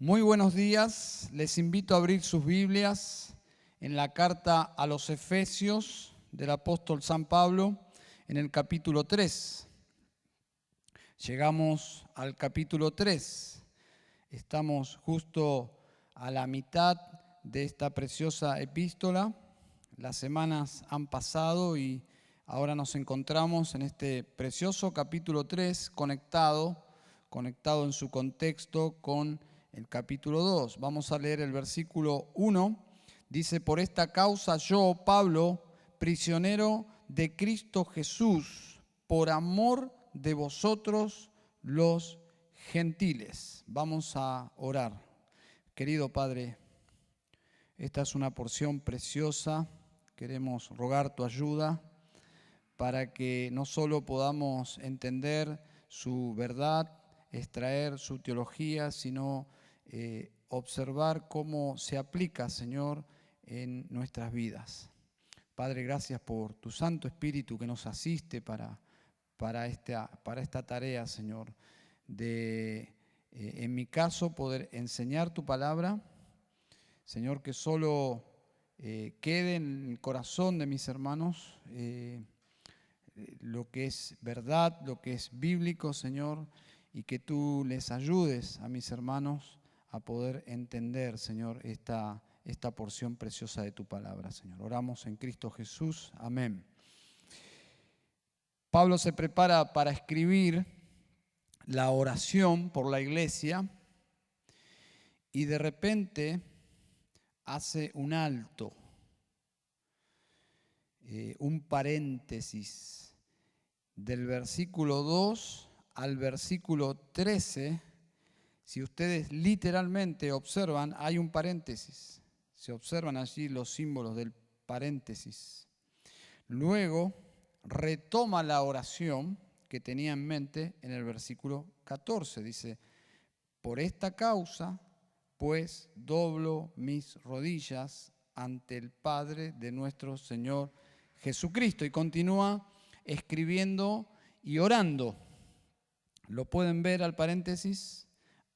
Muy buenos días, les invito a abrir sus Biblias en la carta a los Efesios del apóstol San Pablo en el capítulo 3. Llegamos al capítulo 3, estamos justo a la mitad de esta preciosa epístola. Las semanas han pasado y ahora nos encontramos en este precioso capítulo 3 conectado en su contexto con el capítulo 2. Vamos a leer el versículo 1. Dice: por esta causa yo, Pablo, prisionero de Cristo Jesús, por amor de vosotros los gentiles. Vamos a orar. Querido Padre, esta es una porción preciosa. Queremos rogar tu ayuda para que no solo podamos entender su verdad, extraer su teología, sino observar cómo se aplica, Señor, en nuestras vidas. Padre, gracias por tu Santo Espíritu que nos asiste para esta tarea, Señor, de, en mi caso, poder enseñar tu palabra. Señor, que solo quede en el corazón de mis hermanos lo que es verdad, lo que es bíblico, Señor, y que tú les ayudes a mis hermanos a poder entender, Señor, esta porción preciosa de tu palabra, Señor. Oramos en Cristo Jesús. Amén. Pablo se prepara para escribir la oración por la iglesia y de repente hace un alto, un paréntesis del versículo 2 al versículo 13. Si ustedes literalmente observan, hay un paréntesis. Se observan allí los símbolos del paréntesis. Luego retoma la oración que tenía en mente en el versículo 14. Dice: por esta causa, pues, doblo mis rodillas ante el Padre de nuestro Señor Jesucristo. Y continúa escribiendo y orando. Lo pueden ver al paréntesis.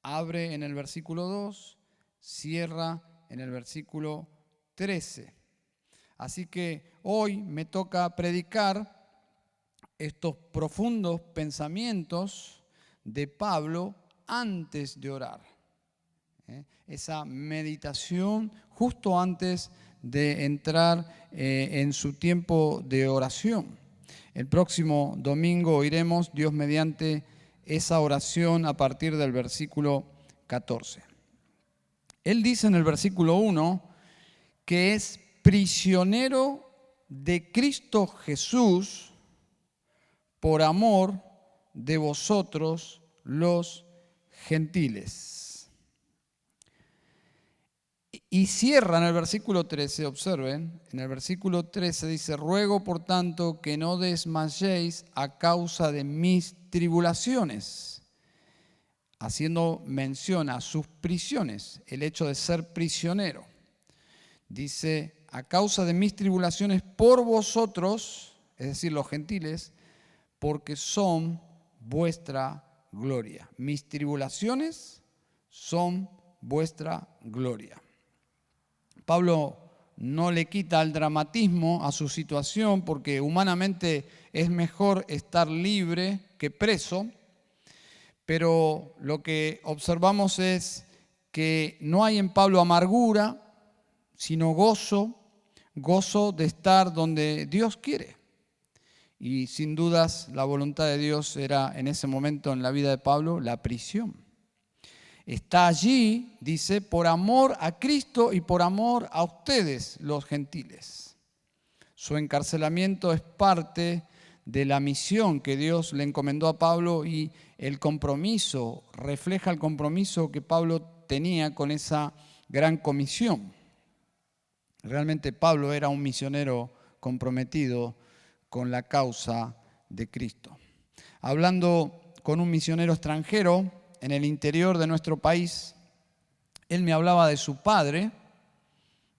Abre en el versículo 2, cierra en el versículo 13. Así que hoy me toca predicar estos profundos pensamientos de Pablo antes de orar. Esa meditación justo antes de entrar en su tiempo de oración. El próximo domingo oiremos, Dios mediante, esa oración a partir del versículo 14. Él dice en el versículo 1 que es prisionero de Cristo Jesús por amor de vosotros los gentiles. Y cierra en el versículo 13, observen, en el versículo 13 dice: ruego por tanto que no desmayéis a causa de mis tribulaciones, haciendo mención a sus prisiones, el hecho de ser prisionero. Dice: a causa de mis tribulaciones por vosotros, es decir, los gentiles, porque son vuestra gloria. Mis tribulaciones son vuestra gloria. Pablo no le quita el dramatismo a su situación, porque humanamente es mejor estar libre que preso, pero lo que observamos es que no hay en Pablo amargura, sino gozo de estar donde Dios quiere. Y sin dudas la voluntad de Dios era en ese momento en la vida de Pablo la prisión. Está allí, dice, por amor a Cristo y por amor a ustedes, los gentiles. Su encarcelamiento es parte de la misión que Dios le encomendó a Pablo y el compromiso, refleja el compromiso que Pablo tenía con esa gran comisión. Realmente Pablo era un misionero comprometido con la causa de Cristo. Hablando con un misionero extranjero en el interior de nuestro país, él me hablaba de su padre,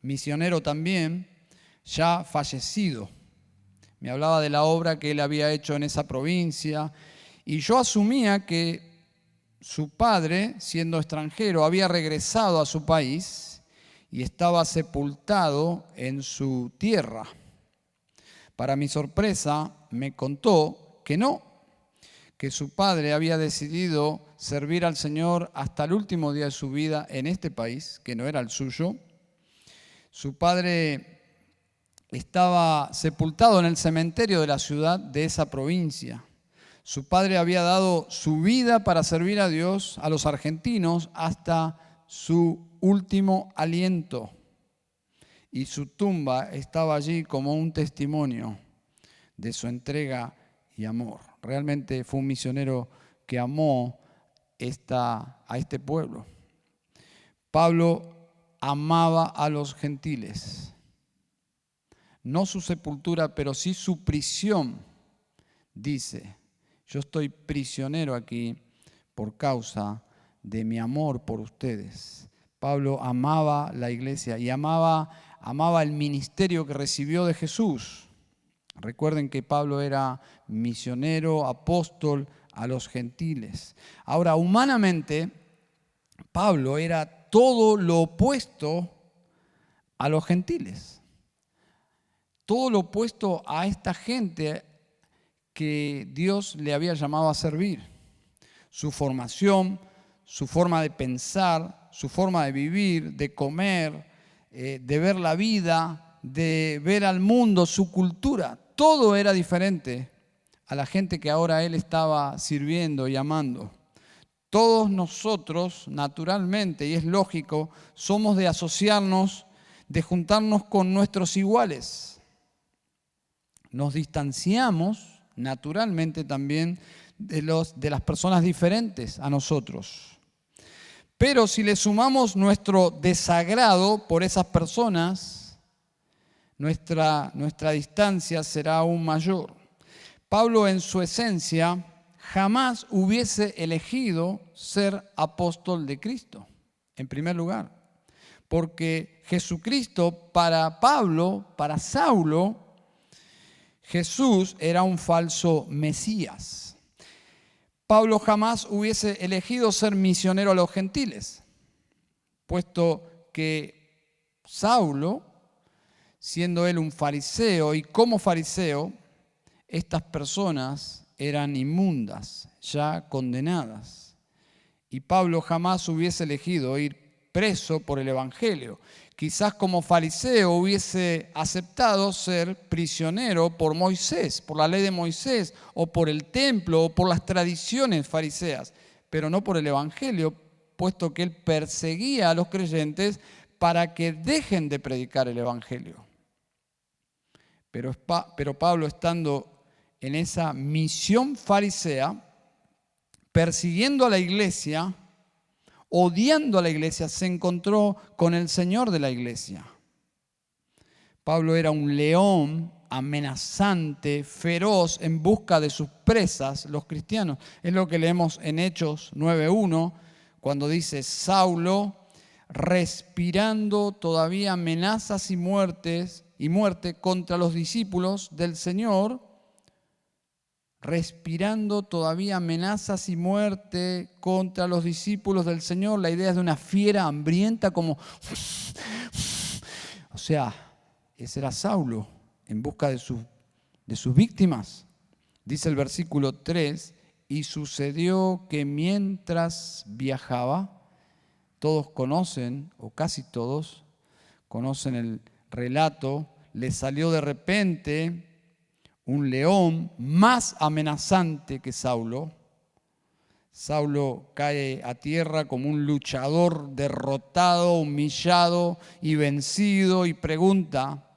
misionero también, ya fallecido. Me hablaba de la obra que él había hecho en esa provincia y yo asumía que su padre, siendo extranjero, había regresado a su país y estaba sepultado en su tierra. Para mi sorpresa, me contó que no, que su padre había decidido servir al Señor hasta el último día de su vida en este país, que no era el suyo. Su padre estaba sepultado en el cementerio de la ciudad de esa provincia. Su padre había dado su vida para servir a Dios, a los argentinos, hasta su último aliento. Y su tumba estaba allí como un testimonio de su entrega y amor. Realmente fue un misionero que amó a este pueblo. Pablo amaba a los gentiles. No su sepultura, pero sí su prisión. Dice, yo estoy prisionero aquí por causa de mi amor por ustedes. Pablo amaba la iglesia y amaba el ministerio que recibió de Jesús. Recuerden que Pablo era misionero, apóstol a los gentiles. Ahora, humanamente, Pablo era todo lo opuesto a los gentiles. Todo lo opuesto a esta gente que Dios le había llamado a servir. Su formación, su forma de pensar, su forma de vivir, de comer, de ver la vida, de ver al mundo, su cultura, todo era diferente a la gente que ahora él estaba sirviendo y amando. Todos nosotros, naturalmente, y es lógico, somos de asociarnos, de juntarnos con nuestros iguales. Nos distanciamos naturalmente también de las personas diferentes a nosotros. Pero si le sumamos nuestro desagrado por esas personas, nuestra distancia será aún mayor. Pablo, en su esencia, jamás hubiese elegido ser apóstol de Cristo, en primer lugar. Porque Jesucristo, para Pablo, para Saulo, Jesús era un falso Mesías. Pablo jamás hubiese elegido ser misionero a los gentiles, puesto que Saulo, siendo él un fariseo, y como fariseo, estas personas eran inmundas, ya condenadas. Y Pablo jamás hubiese elegido ir preso por el Evangelio. Quizás como fariseo hubiese aceptado ser prisionero por Moisés, por la ley de Moisés, o por el templo, o por las tradiciones fariseas, pero no por el Evangelio, puesto que él perseguía a los creyentes para que dejen de predicar el Evangelio. Pero Pablo, estando en esa misión farisea, persiguiendo a la iglesia, odiando a la iglesia, se encontró con el Señor de la iglesia. Pablo era un león amenazante, feroz, en busca de sus presas, los cristianos. Es lo que leemos en Hechos 9:1, cuando dice Saulo, respirando todavía amenazas y muerte contra los discípulos del Señor, respirando todavía amenazas y muerte contra los discípulos del Señor. La idea es de una fiera hambrienta como... O sea, ese era Saulo en busca de sus víctimas. Dice el versículo 3, y sucedió que mientras viajaba, todos conocen, o casi todos, conocen el relato, le salió de repente un león más amenazante que Saulo. Saulo cae a tierra como un luchador derrotado, humillado y vencido y pregunta,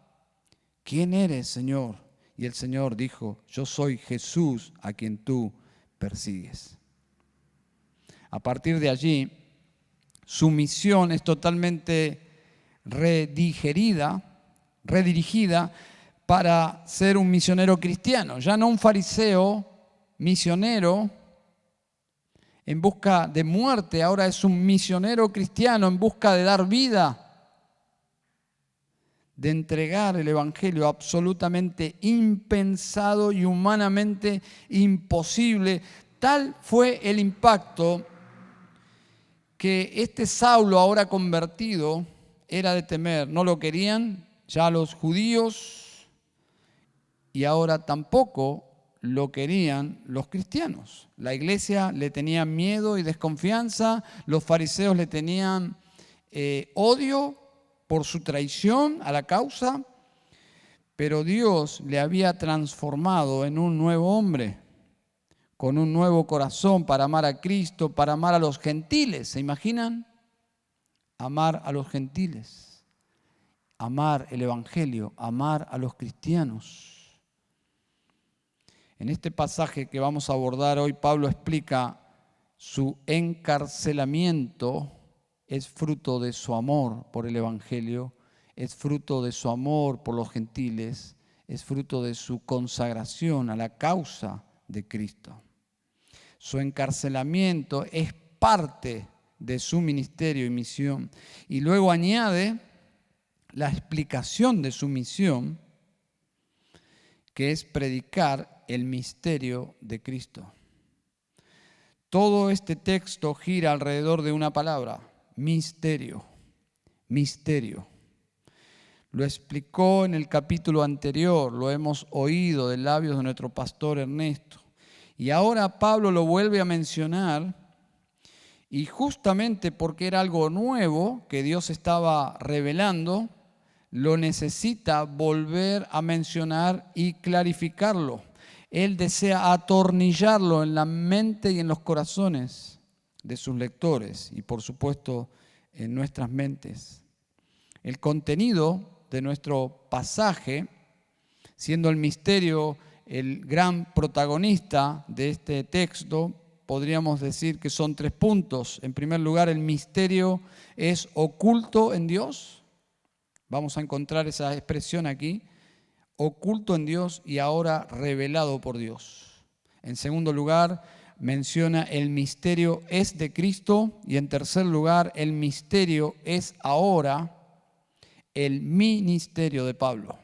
¿quién eres, Señor? Y el Señor dijo, yo soy Jesús a quien tú persigues. A partir de allí, su misión es totalmente redirigida para ser un misionero cristiano, ya no un fariseo misionero en busca de muerte, ahora es un misionero cristiano en busca de dar vida, de entregar el evangelio absolutamente impensado y humanamente imposible. Tal fue el impacto que este Saulo ahora convertido era de temer. No lo querían ya los judíos y ahora tampoco lo querían los cristianos. La iglesia le tenía miedo y desconfianza, los fariseos le tenían odio por su traición a la causa, pero Dios le había transformado en un nuevo hombre, con un nuevo corazón para amar a Cristo, para amar a los gentiles. ¿Se imaginan? Amar a los gentiles, amar el evangelio, amar a los cristianos. En este pasaje que vamos a abordar hoy, Pablo explica su encarcelamiento es fruto de su amor por el evangelio, es fruto de su amor por los gentiles, es fruto de su consagración a la causa de Cristo. Su encarcelamiento es parte de su ministerio y misión. Y luego añade la explicación de su misión, que es predicar el misterio de Cristo. Todo este texto gira alrededor de una palabra: misterio. Misterio. Lo explicó en el capítulo anterior, lo hemos oído de labios de nuestro pastor Ernesto. Y ahora Pablo lo vuelve a mencionar, y justamente porque era algo nuevo que Dios estaba revelando, lo necesita volver a mencionar y clarificarlo. Él desea atornillarlo en la mente y en los corazones de sus lectores y por supuesto en nuestras mentes. El contenido de nuestro pasaje, siendo el misterio el gran protagonista de este texto, podríamos decir que son 3 puntos. En primer lugar, el misterio es oculto en Dios. Vamos a encontrar esa expresión aquí, oculto en Dios y ahora revelado por Dios. En segundo lugar, menciona el misterio es de Cristo y en tercer lugar, el misterio es ahora el ministerio de Pablo.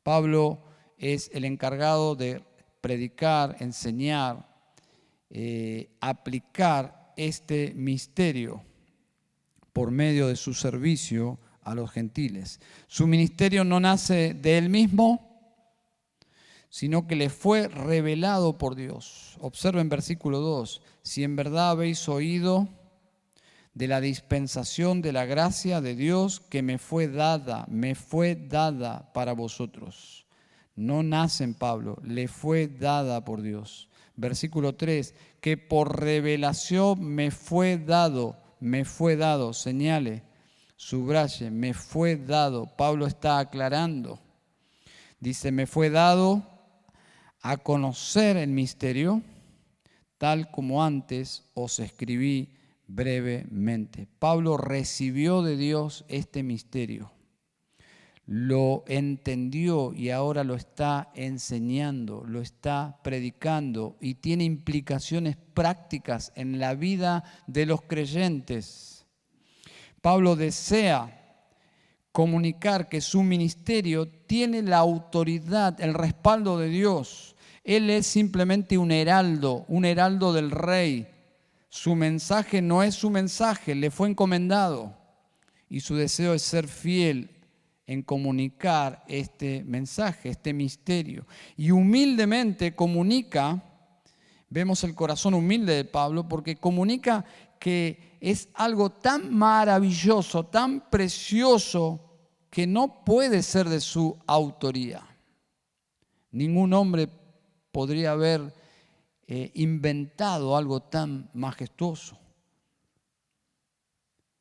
Pablo es el encargado de predicar, enseñar, aplicar este misterio por medio de su servicio a los gentiles. Su ministerio no nace de él mismo, sino que le fue revelado por Dios. Observen versículo 2. Si en verdad habéis oído de la dispensación de la gracia de Dios que me fue dada para vosotros. No nace en Pablo, le fue dada por Dios. Versículo 3, que por revelación me fue dado, señale, subraye, me fue dado. Pablo está aclarando. Dice, me fue dado a conocer el misterio, tal como antes os escribí brevemente. Pablo recibió de Dios este misterio, lo entendió y ahora lo está enseñando, lo está predicando y tiene implicaciones prácticas en la vida de los creyentes. Pablo desea comunicar que su ministerio tiene la autoridad, el respaldo de Dios. Él es simplemente un heraldo del rey. Su mensaje no es su mensaje, le fue encomendado. Y su deseo es ser fiel en comunicar este mensaje, este misterio. Y humildemente comunica, vemos el corazón humilde de Pablo, porque comunica que es algo tan maravilloso, tan precioso, que no puede ser de su autoría. Ningún hombre podría haber inventado algo tan majestuoso.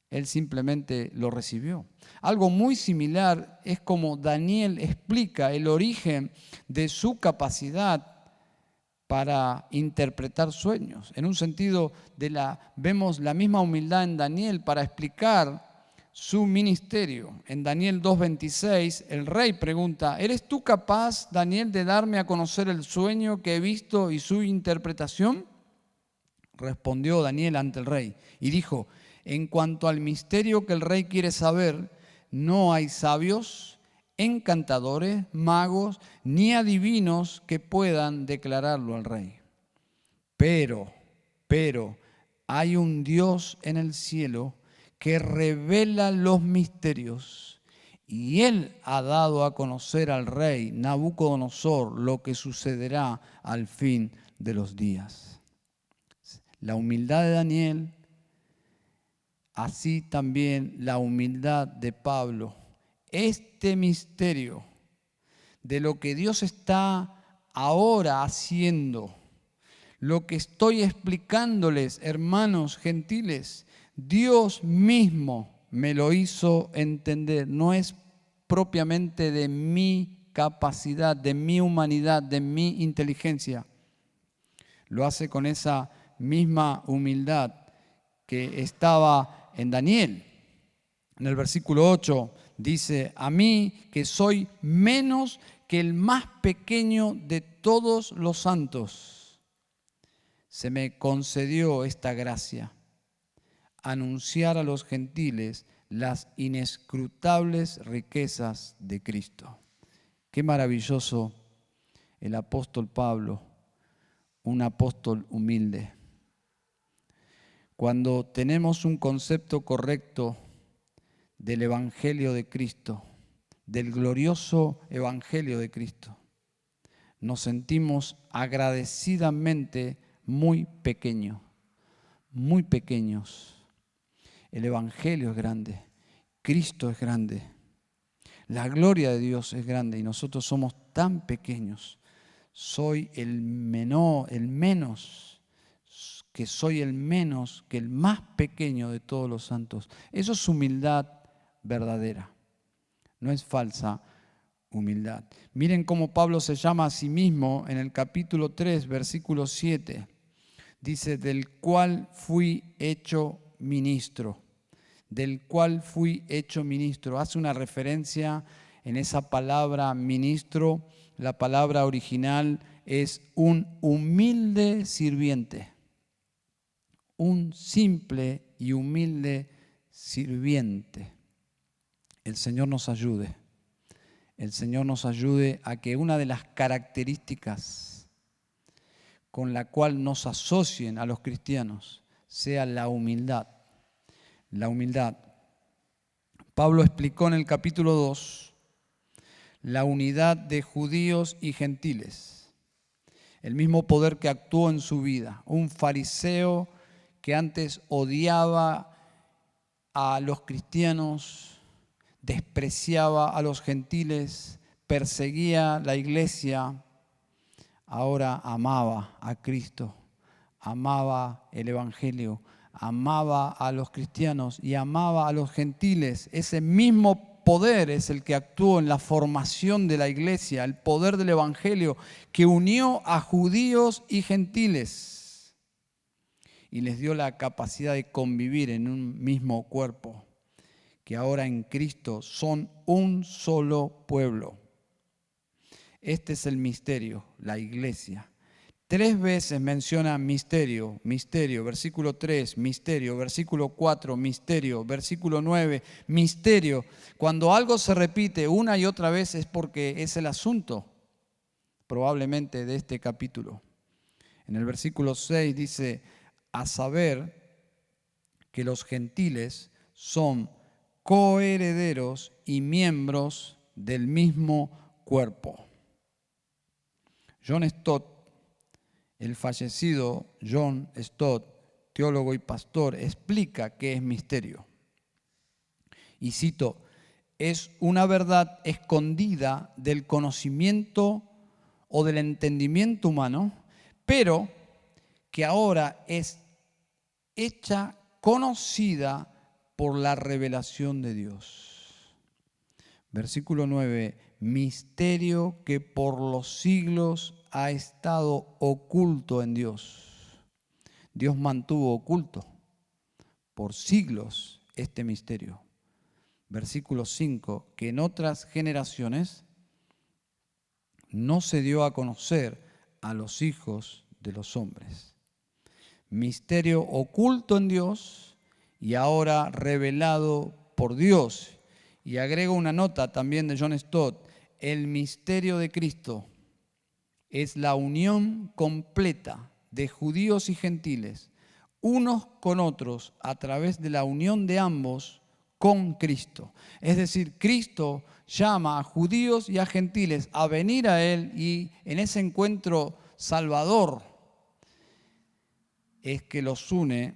Él simplemente lo recibió. Algo muy similar es como Daniel explica el origen de su capacidad para interpretar sueños. En un sentido, vemos la misma humildad en Daniel para explicar su ministerio. En Daniel 2:26, el rey pregunta, ¿eres tú capaz, Daniel, de darme a conocer el sueño que he visto y su interpretación? Respondió Daniel ante el rey y dijo, en cuanto al misterio que el rey quiere saber, no hay sabios, encantadores, magos, ni adivinos que puedan declararlo al rey. Pero, hay un Dios en el cielo que revela los misterios, y Él ha dado a conocer al rey Nabucodonosor lo que sucederá al fin de los días. La humildad de Daniel, así también la humildad de Pablo. Este misterio de lo que Dios está ahora haciendo, lo que estoy explicándoles, hermanos gentiles, Dios mismo me lo hizo entender. No es propiamente de mi capacidad, de mi humanidad, de mi inteligencia. Lo hace con esa misma humildad que estaba en Daniel. En el versículo 8 dice: a mí que soy menos que el más pequeño de todos los santos, se me concedió esta gracia, anunciar a los gentiles las inescrutables riquezas de Cristo. Qué maravilloso el apóstol Pablo, un apóstol humilde. Cuando tenemos un concepto correcto del Evangelio de Cristo, del glorioso Evangelio de Cristo, nos sentimos agradecidamente muy pequeños. El Evangelio es grande, Cristo es grande, la gloria de Dios es grande y nosotros somos tan pequeños. Soy el menos, que soy el menos, que el más pequeño de todos los santos. Eso es humildad verdadera, no es falsa humildad. Miren cómo Pablo se llama a sí mismo en el capítulo 3, versículo 7. Dice: del cual fui hecho ministro. Del cual fui hecho ministro. Hace una referencia en esa palabra ministro. La palabra original es un humilde sirviente. Un simple y humilde sirviente. El Señor nos ayude. El Señor nos ayude a que una de las características con la cual nos asocien a los cristianos sea la humildad. La humildad. Pablo explicó en el capítulo 2 la unidad de judíos y gentiles, el mismo poder que actuó en su vida. Un fariseo que antes odiaba a los cristianos, despreciaba a los gentiles, perseguía la iglesia, ahora amaba a Cristo, amaba el Evangelio, amaba a los cristianos y amaba a los gentiles. Ese mismo poder es el que actuó en la formación de la iglesia, el poder del Evangelio que unió a judíos y gentiles y les dio la capacidad de convivir en un mismo cuerpo, que ahora en Cristo son un solo pueblo. Este es el misterio, la iglesia. 3 veces menciona misterio, misterio, versículo 3, misterio, versículo 4, misterio, versículo 9, misterio. Cuando algo se repite una y otra vez es porque es el asunto, probablemente, de este capítulo. En el versículo 6 dice: a saber que los gentiles son coherederos y miembros del mismo cuerpo. John Stott, el fallecido John Stott, teólogo y pastor, explica qué es misterio. Y cito: es una verdad escondida del conocimiento o del entendimiento humano, pero que ahora es hecha conocida por la revelación de Dios. Versículo 9: misterio que por los siglos ha estado oculto en Dios. Dios mantuvo oculto por siglos este misterio. Versículo 5: que en otras generaciones no se dio a conocer a los hijos de los hombres. Misterio oculto en Dios y ahora revelado por Dios. Y agrego una nota también de John Stott: el misterio de Cristo es la unión completa de judíos y gentiles, unos con otros a través de la unión de ambos con Cristo. Es decir, Cristo llama a judíos y a gentiles a venir a Él, y en ese encuentro salvador es que los une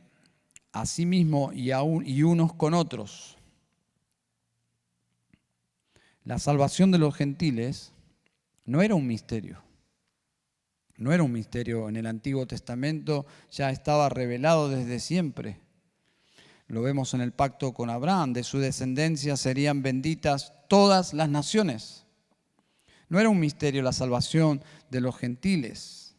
a sí mismo y unos con otros. La salvación de los gentiles no era un misterio. No era un misterio en el Antiguo Testamento, ya estaba revelado desde siempre. Lo vemos en el pacto con Abraham, de su descendencia serían benditas todas las naciones. No era un misterio la salvación de los gentiles.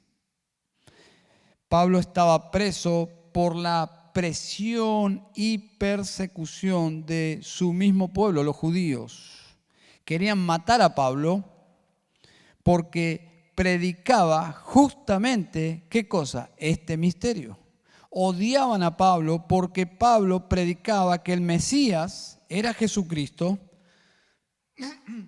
Pablo estaba preso por la presión y persecución de su mismo pueblo, los judíos. Querían matar a Pablo porque predicaba justamente, ¿qué cosa? Este misterio. Odiaban a Pablo porque Pablo predicaba que el Mesías era Jesucristo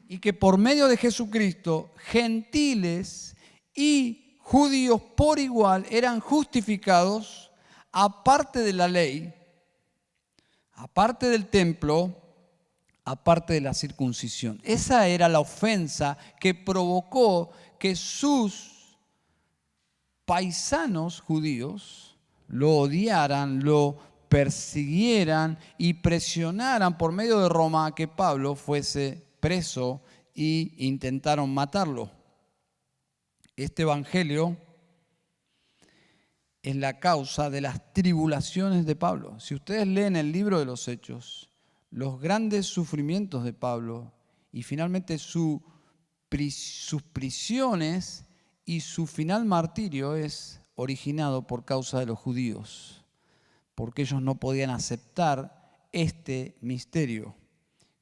y que por medio de Jesucristo gentiles y judíos por igual eran justificados, aparte de la ley, aparte del templo, aparte de la circuncisión. Esa era la ofensa que provocó que sus paisanos judíos lo odiaran, lo persiguieran y presionaran por medio de Roma a que Pablo fuese preso e intentaron matarlo. Este evangelio es la causa de las tribulaciones de Pablo. Si ustedes leen el libro de los Hechos, los grandes sufrimientos de Pablo y finalmente sus prisiones y su final martirio es originado por causa de los judíos, porque ellos no podían aceptar este misterio,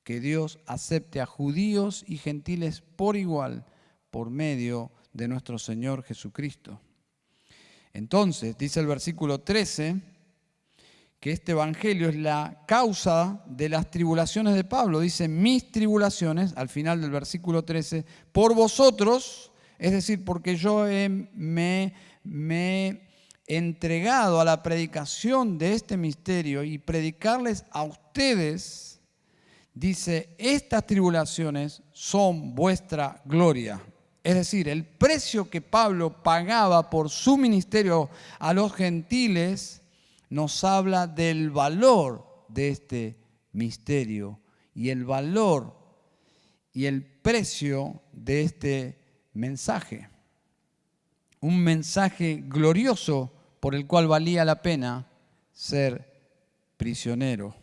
que Dios acepte a judíos y gentiles por igual por medio de nuestro Señor Jesucristo. Entonces, dice el versículo 13, que este evangelio es la causa de las tribulaciones de Pablo. Dice, mis tribulaciones, al final del versículo 13, por vosotros, es decir, porque yo me he entregado a la predicación de este misterio y predicarles a ustedes, dice, estas tribulaciones son vuestra gloria. Es decir, el precio que Pablo pagaba por su ministerio a los gentiles nos habla del valor de este misterio y el valor y el precio de este mensaje. Un mensaje glorioso por el cual valía la pena ser prisionero.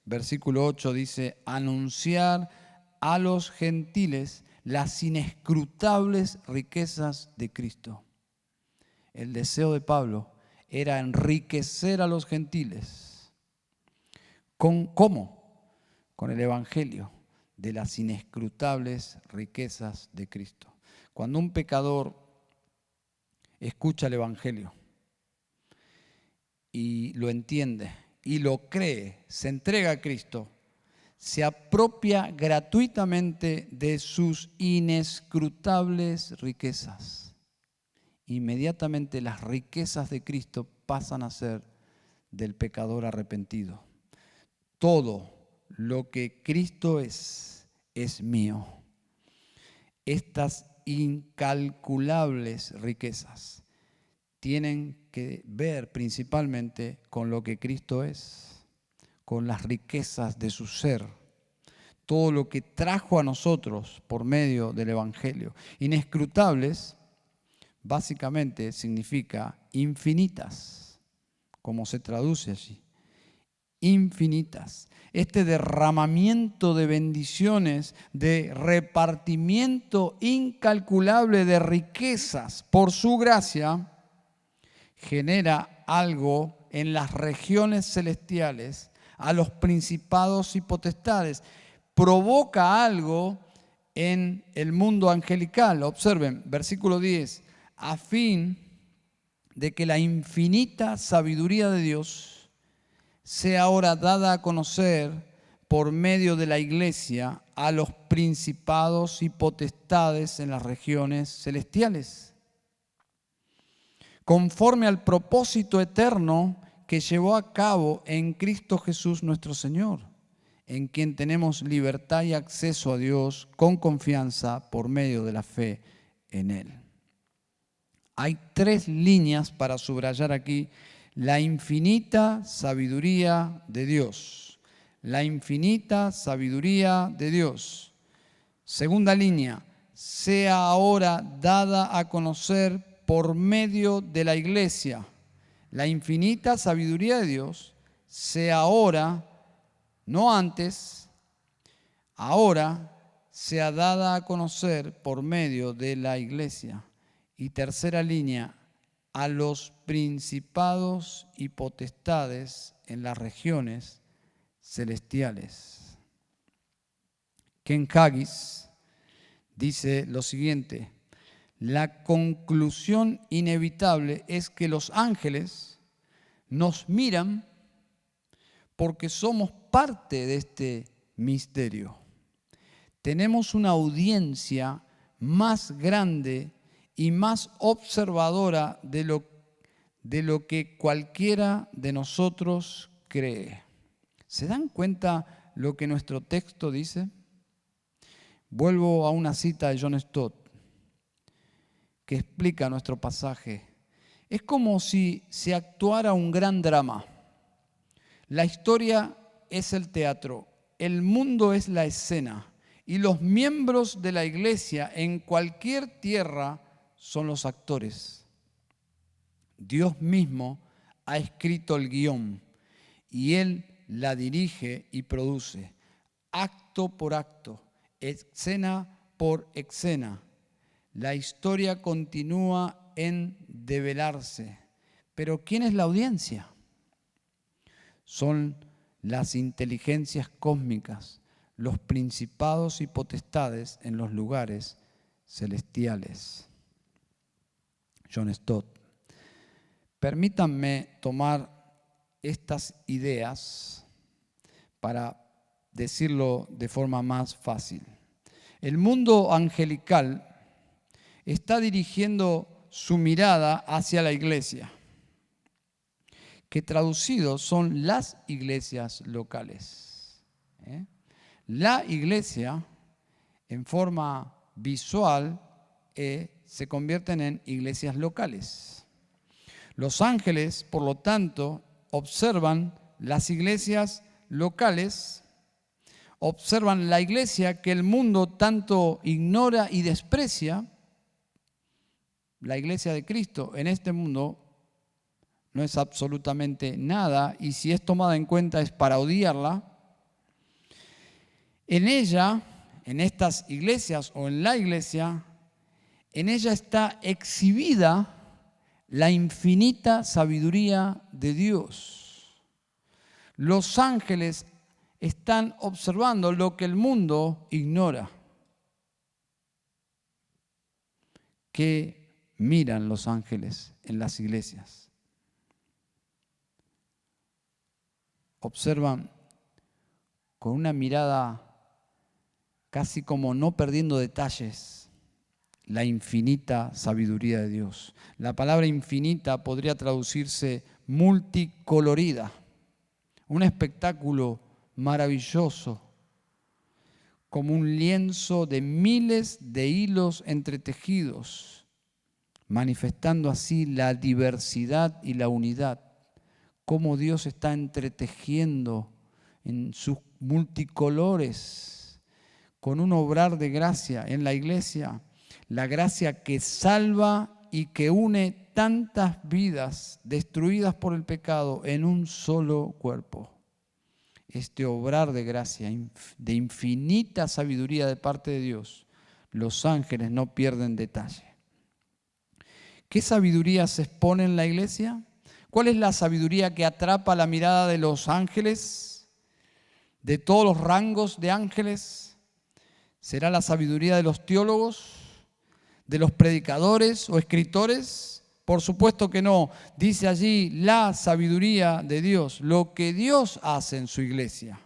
Versículo 8 dice, anunciar a los gentiles las inescrutables riquezas de Cristo. El deseo de Pablo era enriquecer a los gentiles. ¿Cómo? Con el evangelio de las inescrutables riquezas de Cristo. Cuando un pecador escucha el evangelio y lo entiende y lo cree, se entrega a Cristo, se apropia gratuitamente de sus inescrutables riquezas. Inmediatamente las riquezas de Cristo pasan a ser del pecador arrepentido. Todo lo que Cristo es mío. Estas incalculables riquezas tienen que ver principalmente con lo que Cristo es, con las riquezas de su ser, todo lo que trajo a nosotros por medio del evangelio. Inescrutables básicamente significa infinitas, como se traduce allí. Infinitas. Este derramamiento de bendiciones, de repartimiento incalculable de riquezas por su gracia, genera algo en las regiones celestiales, a los principados y potestades. Provoca algo en el mundo angelical. Observen, versículo 10. A fin de que la infinita sabiduría de Dios sea ahora dada a conocer por medio de la iglesia a los principados y potestades en las regiones celestiales, conforme al propósito eterno que llevó a cabo en Cristo Jesús nuestro Señor, en quien tenemos libertad y acceso a Dios con confianza por medio de la fe en Él. Hay 3 líneas para subrayar aquí: la infinita sabiduría de Dios. La infinita sabiduría de Dios. Segunda línea: sea ahora dada a conocer por medio de la iglesia. La infinita sabiduría de Dios sea ahora, no antes, ahora sea dada a conocer por medio de la iglesia. Y tercera línea: a los principados y potestades en las regiones celestiales. Ken Haggis dice lo siguiente: la conclusión inevitable es que los ángeles nos miran porque somos parte de este misterio. Tenemos una audiencia más grande y más observadora de lo que cualquiera de nosotros cree. ¿Se dan cuenta lo que nuestro texto dice? Vuelvo a una cita de John Stott que explica nuestro pasaje. Es como si se actuara un gran drama. La historia es el teatro, el mundo es la escena y los miembros de la iglesia en cualquier tierra son los actores. Dios mismo ha escrito el guión y Él la dirige y produce, acto por acto, escena por escena. La historia continúa en develarse. Pero ¿quién es la audiencia? Son las inteligencias cósmicas, los principados y potestades en los lugares celestiales. John Stott. Permítanme tomar estas ideas para decirlo de forma más fácil. El mundo angelical está dirigiendo su mirada hacia la iglesia, que traducidos son las iglesias locales. La iglesia, en forma visual, se convierten en iglesias locales. Los ángeles, por lo tanto, observan las iglesias locales, observan la iglesia que el mundo tanto ignora y desprecia. La iglesia de Cristo en este mundo no es absolutamente nada, y si es tomada en cuenta es para odiarla. En ella, en estas iglesias o en la iglesia, en ella está exhibida la infinita sabiduría de Dios. Los ángeles están observando lo que el mundo ignora. ¿Qué miran los ángeles en las iglesias? Observan con una mirada casi como no perdiendo detalles la infinita sabiduría de Dios. La palabra infinita podría traducirse multicolorida, un espectáculo maravilloso, como un lienzo de miles de hilos entretejidos, manifestando así la diversidad y la unidad, cómo Dios está entretejiendo en sus multicolores con un obrar de gracia en la iglesia, la gracia que salva y que une tantas vidas destruidas por el pecado en un solo cuerpo. Este obrar de gracia, de infinita sabiduría de parte de Dios, los ángeles no pierden detalle. ¿Qué sabiduría se expone en la iglesia? ¿Cuál es la sabiduría que atrapa la mirada de los ángeles, de todos los rangos de ángeles? ¿Será la sabiduría de los teólogos, de los predicadores o escritores? Por supuesto que no. Dice allí la sabiduría de Dios, lo que Dios hace en su iglesia.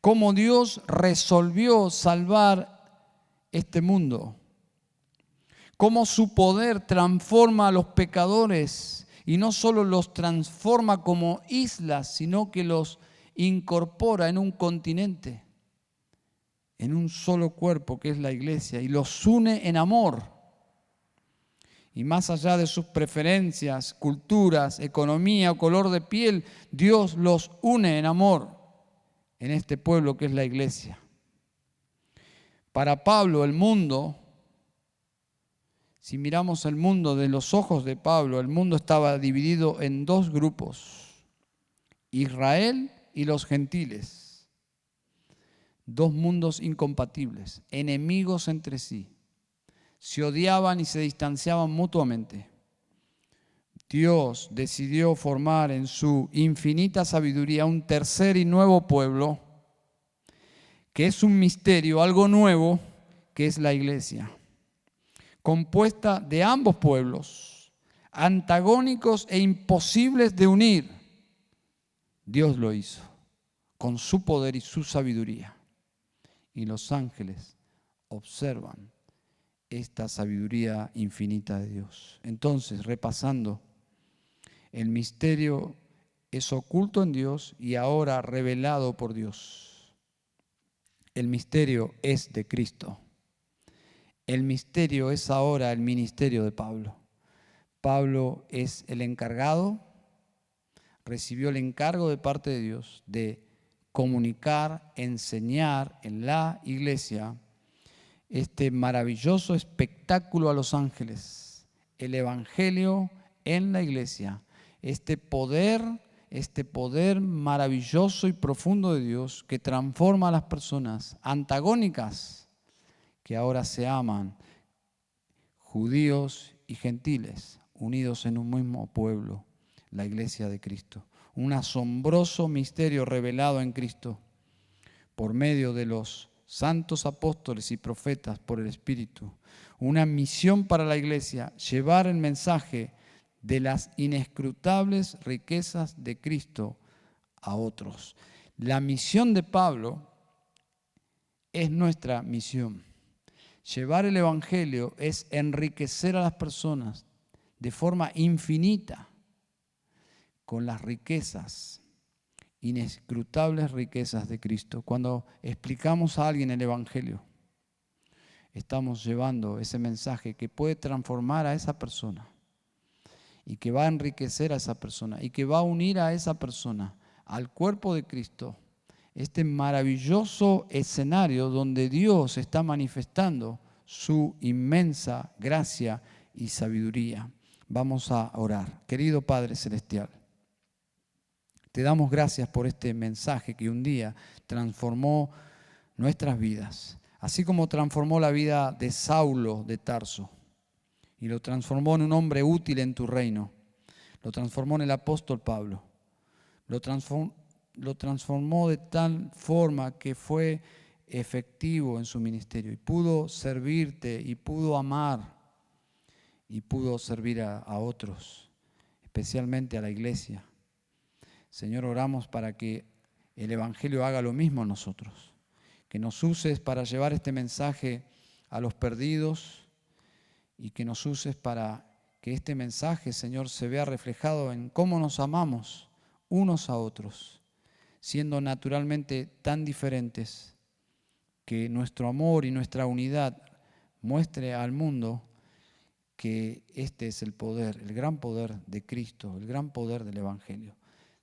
Cómo Dios resolvió salvar este mundo. Cómo su poder transforma a los pecadores Y no solo los transforma como islas, sino que los incorpora en un continente, en un solo cuerpo que es la iglesia, y los une en amor. Y más allá de sus preferencias, culturas, economía o color de piel, Dios los une en amor en este pueblo que es la iglesia. Para Pablo, el mundo, si miramos el mundo de los ojos de Pablo, el mundo estaba dividido en dos grupos: Israel y los gentiles. Dos mundos incompatibles, enemigos entre sí. Se odiaban y se distanciaban mutuamente. Dios decidió formar en su infinita sabiduría un tercer y nuevo pueblo, que es un misterio, algo nuevo, que es la iglesia, compuesta de ambos pueblos, antagónicos e imposibles de unir. Dios lo hizo con su poder y su sabiduría. Y los ángeles observan esta sabiduría infinita de Dios. Entonces, repasando, el misterio es oculto en Dios y ahora revelado por Dios. El misterio es de Cristo. El misterio es ahora el ministerio de Pablo. Pablo es el encargado, recibió el encargo de parte de Dios de comunicar, enseñar en la iglesia este maravilloso espectáculo a los ángeles, el evangelio en la iglesia, este poder maravilloso y profundo de Dios que transforma a las personas antagónicas que ahora se aman, judíos y gentiles, unidos en un mismo pueblo, la iglesia de Cristo. Un asombroso misterio revelado en Cristo por medio de los santos apóstoles y profetas por el Espíritu. Una misión para la iglesia: llevar el mensaje de las inescrutables riquezas de Cristo a otros. La misión de Pablo es nuestra misión. Llevar el evangelio es enriquecer a las personas de forma infinita con las riquezas, inescrutables riquezas de Cristo. Cuando explicamos a alguien el evangelio, estamos llevando ese mensaje que puede transformar a esa persona y que va a enriquecer a esa persona y que va a unir a esa persona al cuerpo de Cristo. Este maravilloso escenario donde Dios está manifestando su inmensa gracia y sabiduría. Vamos a orar. Querido Padre Celestial, te damos gracias por este mensaje que un día transformó nuestras vidas, así como transformó la vida de Saulo de Tarso y lo transformó en un hombre útil en tu reino. Lo transformó en el apóstol Pablo. Lo transformó de tal forma que fue efectivo en su ministerio y pudo servirte y pudo amar y pudo servir a otros, especialmente a la iglesia. Señor, oramos para que el evangelio haga lo mismo en nosotros, que nos uses para llevar este mensaje a los perdidos y que nos uses para que este mensaje, Señor, se vea reflejado en cómo nos amamos unos a otros, siendo naturalmente tan diferentes, que nuestro amor y nuestra unidad muestre al mundo que este es el poder, el gran poder de Cristo, el gran poder del evangelio.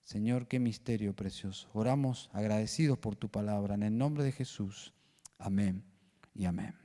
Señor, qué misterio precioso. Oramos agradecidos por tu palabra. En el nombre de Jesús. Amén y amén.